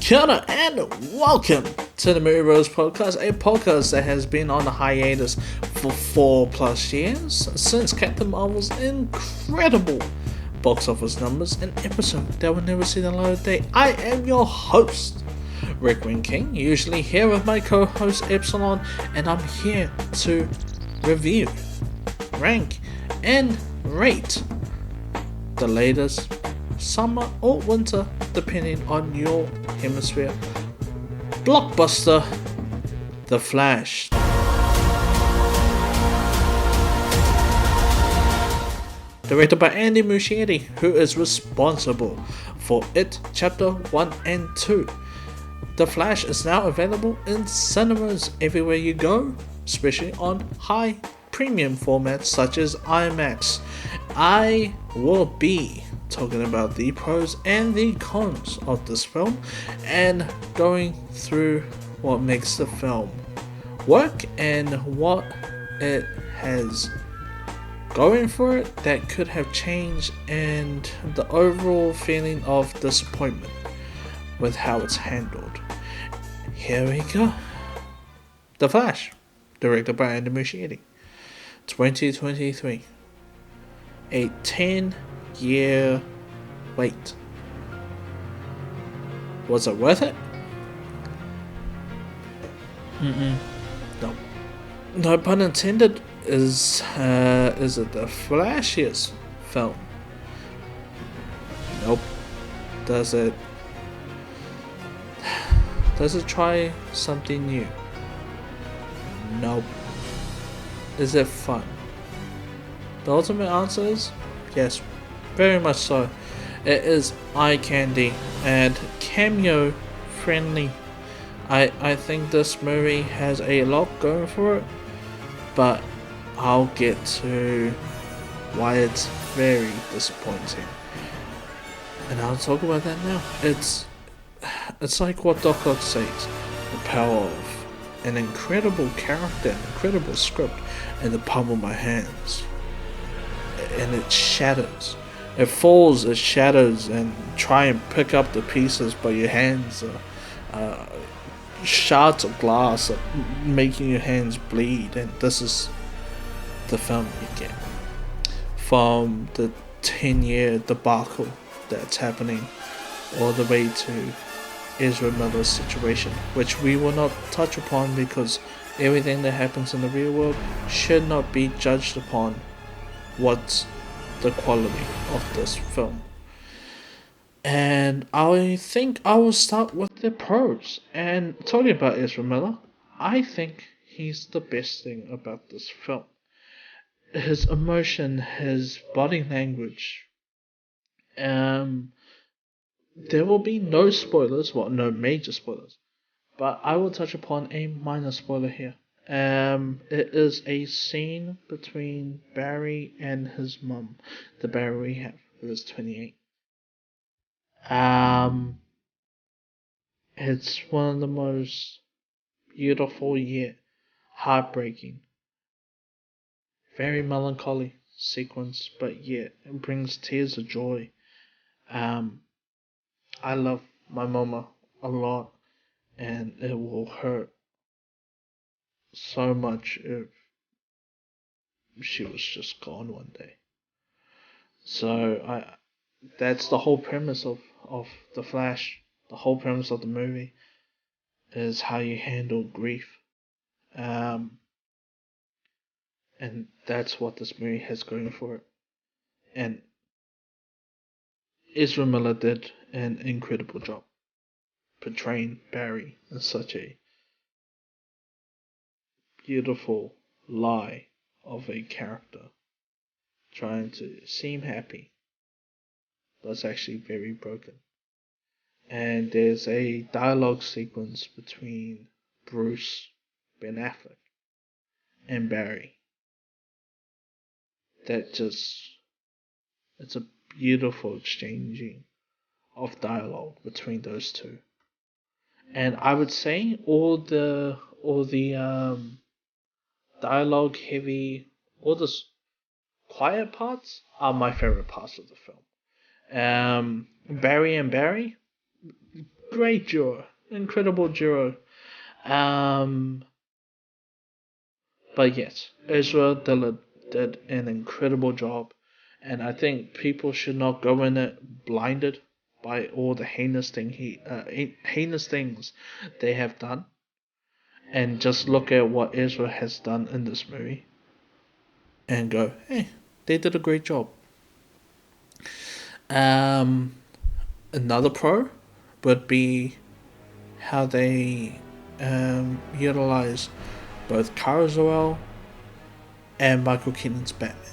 Kia ora and welcome to the MovieBro's podcast, a podcast that has been on a hiatus for 4+ years since Captain Marvel's incredible box office numbers, an episode that will never see the light of day. I am your host, Rick Wing King, usually here with my co-host Epsilon, and I'm here to review, rank, and rate the latest summer or winter, depending on your hemisphere, blockbuster, The Flash. Directed by Andy Muschietti, who is responsible for It Chapter 1 and 2. The Flash is now available in cinemas everywhere you go, especially on high premium formats such as IMAX. I will be talking about the pros and the cons of this film and going through what makes the film work and what it has going for it that could have changed, and the overall feeling of disappointment with how it's handled. Here we go. The Flash, directed by Andy Muschietti, 2023. A 10-year wait. Was it worth it? No. No pun intended. Is it the flashiest film? Nope. Does it try something new? Nope. Is it fun? The ultimate answer is yes, very much so. It is eye candy and cameo friendly. I think this movie has a lot going for it, but I'll get to why it's very disappointing, and I'll talk about that now. It's like what Doc Ock says: the power of an incredible character, an incredible script, in the palm of my hands. And it shatters. It falls, it shatters, and try and pick up the pieces, but your hands are shards of glass are making your hands bleed. And this is the film you get from the 10-year debacle that's happening all the way to Ezra Miller's situation, which we will not touch upon because everything that happens in the real world should not be judged upon what's the quality of this film. And I think I will start with the pros. And talking about Ezra Miller, I think he's the best thing about this film. His emotion, his body language. There will be no spoilers, well, no major spoilers, but I will touch upon a minor spoiler here. It is a scene between Barry and his mum, the Barry we have, who is 28. It's one of the most beautiful yet heartbreaking, very melancholy sequence, but yet it brings tears of joy. I love my mama a lot, and it will hurt so much if she was just gone one day. So that's the whole premise of The Flash. The whole premise of the movie is how you handle grief. And that's what this movie has going for it. And Ezra Miller did an incredible job portraying Barry in such a beautiful lie of a character trying to seem happy, but it's actually very broken. And there's a dialogue sequence between Bruce, Ben Affleck, and Barry that it's a beautiful exchanging of dialogue between those two. And I would say all the dialogue heavy, all the quiet parts are my favorite parts of the film. Barry and Barry, Great duo, incredible duo. Um, but yes, Ezra did an incredible job, and I think people should not go in it blinded by all the heinous things they have done, and just look at what Ezra has done in this movie and go, hey, they did a great job. Um, Another pro would be how they utilize both Carousel and Michael Keaton's Batman.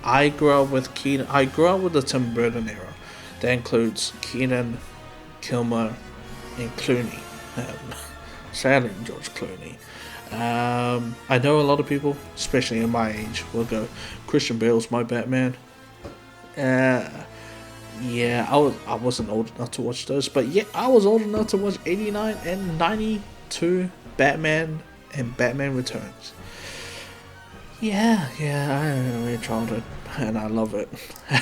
I grew up with Keaton. I grew up with the Tim Burton era. That includes Keaton, Kilmer, and Clooney. Sadly, George Clooney. I know a lot of people, especially in my age, will go, Christian Bale's my Batman. Yeah, I wasn't old enough to watch those, but yeah, I was old enough to watch 89 and 92 Batman and Batman Returns. Yeah, I had a childhood, and I love it.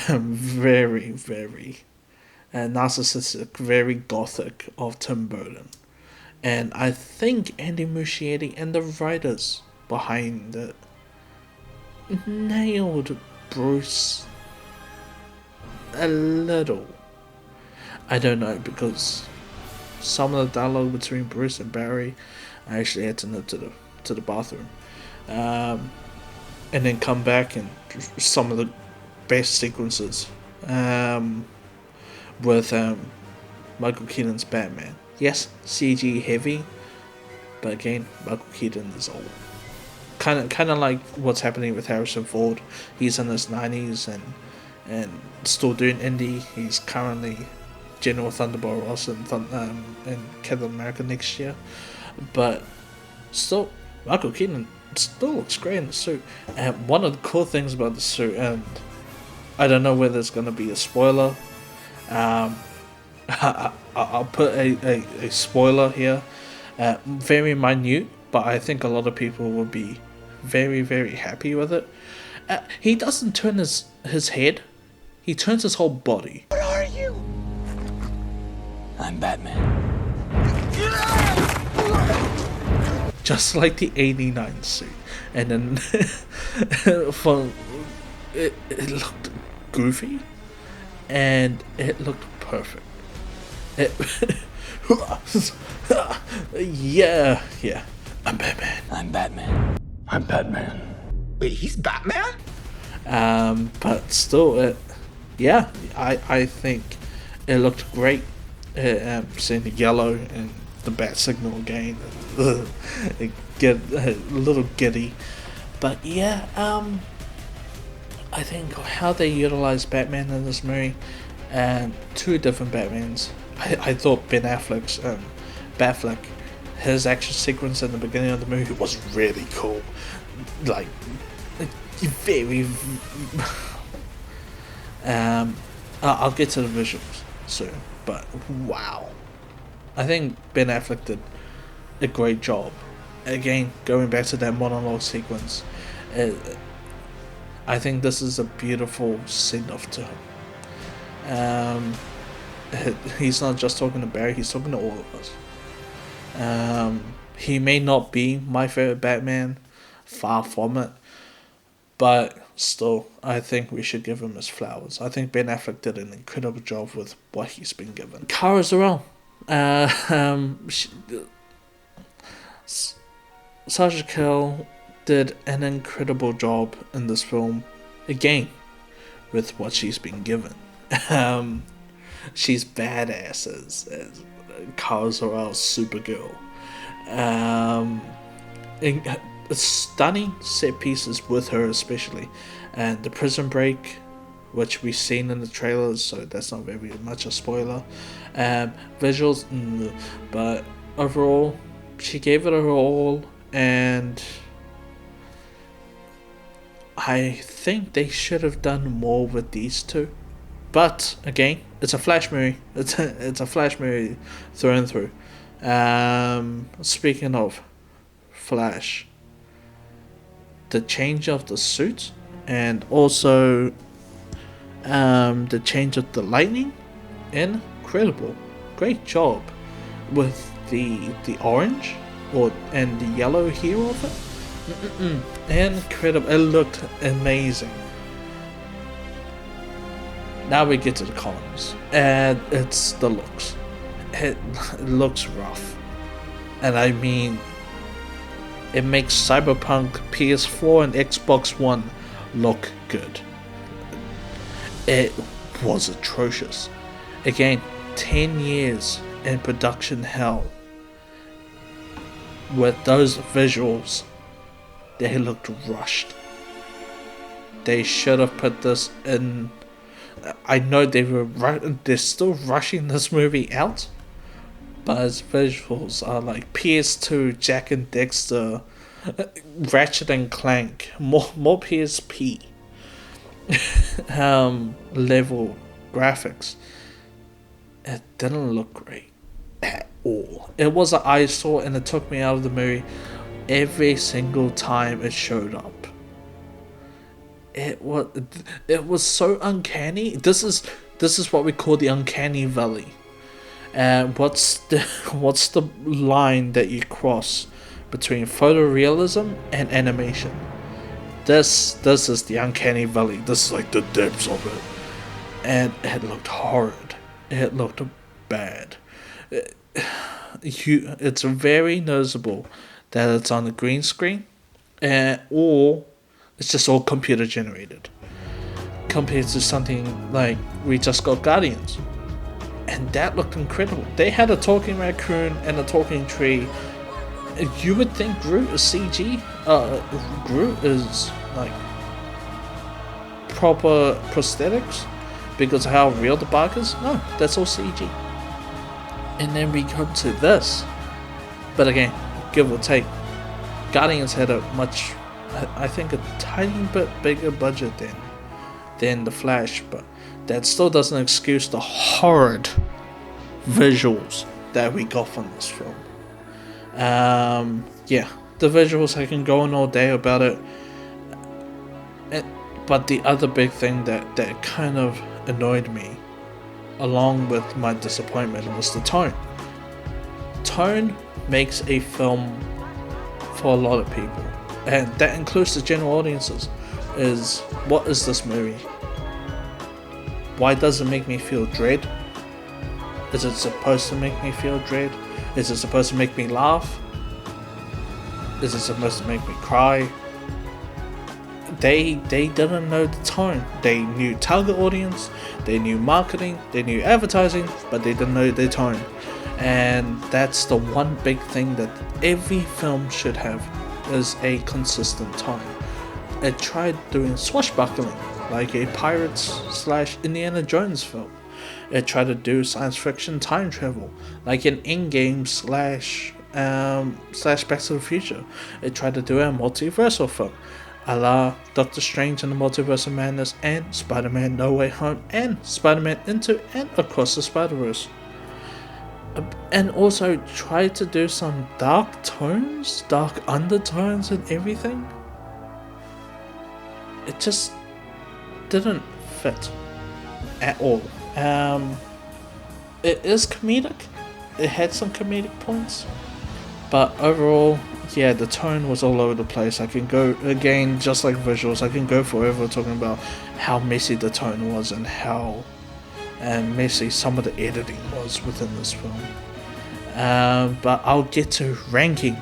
Very, very narcissistic, very gothic of Tim Burton. And I think Andy Muschietti and the writers behind it nailed Bruce a little. I don't know, because some of the dialogue between Bruce and Barry, I actually had to nip to the bathroom, and then come back, and some of the best sequences with Michael Keaton's Batman. Yes, CG heavy, but again, Michael Keaton is old. Kind of like what's happening with Harrison Ford. He's in his 90s and still doing indie. He's currently General Thunderbolt Ross in Captain America next year, but still, Michael Keaton still looks great in the suit. And one of the cool things about the suit, and I don't know whether it's going to be a spoiler. I'll put a spoiler here, very minute, but I think a lot of people will be very, very happy with it. He doesn't turn his head, he turns his whole body. What are you? I'm Batman. Just like the 89 suit. And then it looked goofy, and it looked perfect. Yeah. I'm Batman. I'm Batman. I'm Batman. Wait, he's Batman? But still, I think it looked great. Seeing the yellow and the bat signal again, it get a little giddy. But yeah, I think how they utilized Batman in this movie, two different Batmans. I thought Ben Affleck's Batfleck, his action sequence in the beginning of the movie was really cool. Like, very. I'll get to the visuals soon, but wow. I think Ben Affleck did a great job. Again, going back to that monologue sequence, I think this is a beautiful send-off to him. He's not just talking to Barry, he's talking to all of us. He may not be my favorite Batman, far from it, but still, I think we should give him his flowers. I think Ben Affleck did an incredible job with what he's been given. Kara Zor-El. Sasha Calle did an incredible job in this film, again, with what she's been given. She's badass as Kara Zor-El's Supergirl. Stunning set pieces with her, especially, and the prison break, which we've seen in the trailers, so that's not very much a spoiler. Visuals, but overall, she gave it her all, and I think they should have done more with these two. But again, it's a Flash movie. It's a Flash movie through and through. Speaking of Flash, the change of the suit and also the change of the lightning, incredible, great job. with the orange and the yellow hue of it. Incredible. It looked amazing. Now we get to the cons, and it's the looks. It looks rough, and I mean, it makes Cyberpunk PS4 and Xbox One look good. It was atrocious. Again, 10 years in production hell. With those visuals, they looked rushed. They should have put this in. I know they're still rushing this movie out, but its visuals are like PS2, Jack and Dexter, Ratchet and Clank, more PSP level graphics. It didn't look great at all. It was an eyesore, and it took me out of the movie every single time it showed up. It was so uncanny. This is what we call the uncanny valley. And what's the line that you cross between photorealism and animation? This is the uncanny valley. This is like the depths of it, and it looked horrid. It looked bad. It's very noticeable that it's on the green screen, or it's just all computer generated. Compared to something like we just got Guardians, and that looked incredible. They had a talking raccoon and a talking tree. You would think Groot is CG. Groot is like proper prosthetics because of how real the bark is. No, that's all CG. And then we come to this, but again, give or take, Guardians had a much, I think, a tiny bit bigger budget than the Flash, but that still doesn't excuse the horrid visuals that we got from this film. Yeah, the visuals, I can go on all day about it. But the other big thing that kind of annoyed me, along with my disappointment, was the tone. Tone makes a film for a lot of people, and that includes the general audiences. What is this movie? Why does it make me feel dread? Is it supposed to make me feel dread? Is it supposed to make me laugh? Is it supposed to make me cry? They didn't know the tone. They knew target audience, they knew marketing, they knew advertising, but they didn't know their tone. And that's the one big thing that every film should have, is a consistent tone. It tried doing swashbuckling, like a Pirates/Indiana Jones film. It tried to do science fiction time travel, like an Endgame / Back to the Future. It tried to do a multiversal film, a la Doctor Strange and the Multiverse of Madness, and Spider-Man No Way Home, and Spider-Man Into and Across the Spider-Verse. And also tried to do some dark tones, dark undertones and everything. It just didn't fit at all. It is comedic. It had some comedic points, but overall, yeah, the tone was all over the place. I can go, again, just like visuals, I can go forever talking about how messy the tone was and how messy some of the editing was within this film. But I'll get to ranking.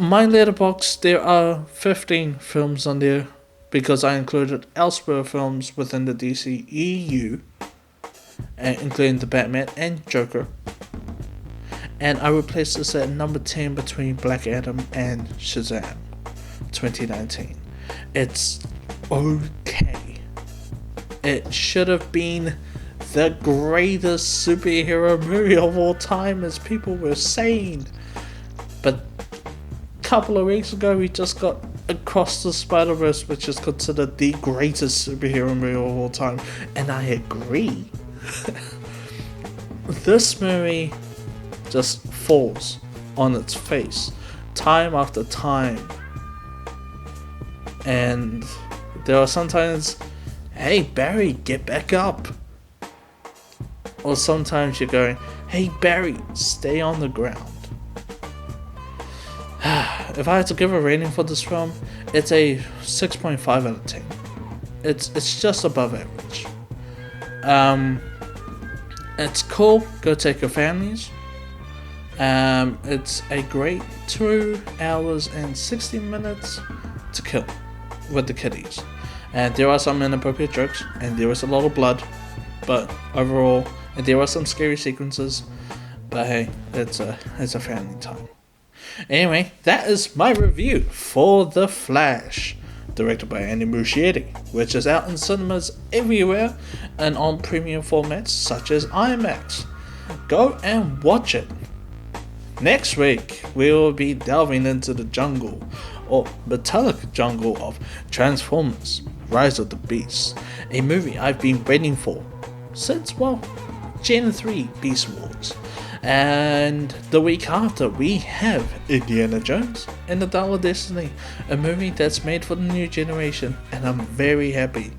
My letterbox, there are 15 films on there because I included Elseworld films within the DCEU, including the Batman and Joker. And I would place this at number 10 between Black Adam and Shazam 2019. It's okay. It should have been the greatest superhero movie of all time, as people were saying. But a couple of weeks ago, we just got Across the Spider-Verse, which is considered the greatest superhero movie of all time. And I agree. This movie just falls on its face time after time, and there are sometimes, hey Barry, get back up, Or sometimes you're going, hey Barry, stay on the ground. If I had to give a rating for this film, it's a 6.5 out of 10. It's just above average. It's cool. Go take your families. It's a great 2 hours and 60 minutes to kill with the kiddies. And there are some inappropriate jokes, and there is a lot of blood, but overall, and there are some scary sequences. But hey, it's a family time. Anyway, that is my review for The Flash, directed by Andy Muschietti, which is out in cinemas everywhere and on premium formats such as IMAX. Go and watch it. Next week, we will be delving into the jungle, or metallic jungle, of Transformers: Rise of the Beasts, a movie I've been waiting for since, Gen 3 Beast Wars. And the week after, we have Indiana Jones and the Dial of Destiny, a movie that's made for the new generation, and I'm very happy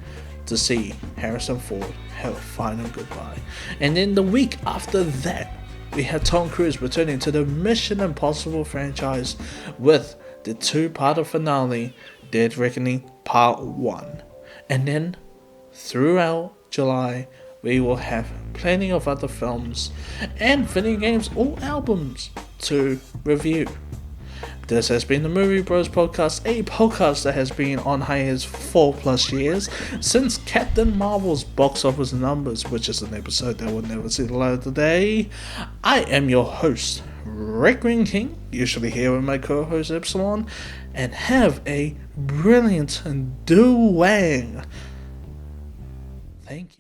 to see Harrison Ford have a final goodbye. And then the week after that, we have Tom Cruise returning to the Mission Impossible franchise with the 2-part finale, Dead Reckoning Part 1. And then, throughout July, we will have plenty of other films and video games or albums to review. This has been the MovieBro's podcast, a podcast that has been on hiatus for 4+ years since Captain Marvel's box office numbers, which is an episode that will never see the light of the day. I am your host, Rick Green King, usually here with my co-host Epsilon, and have a brilliant Wang. Thank you.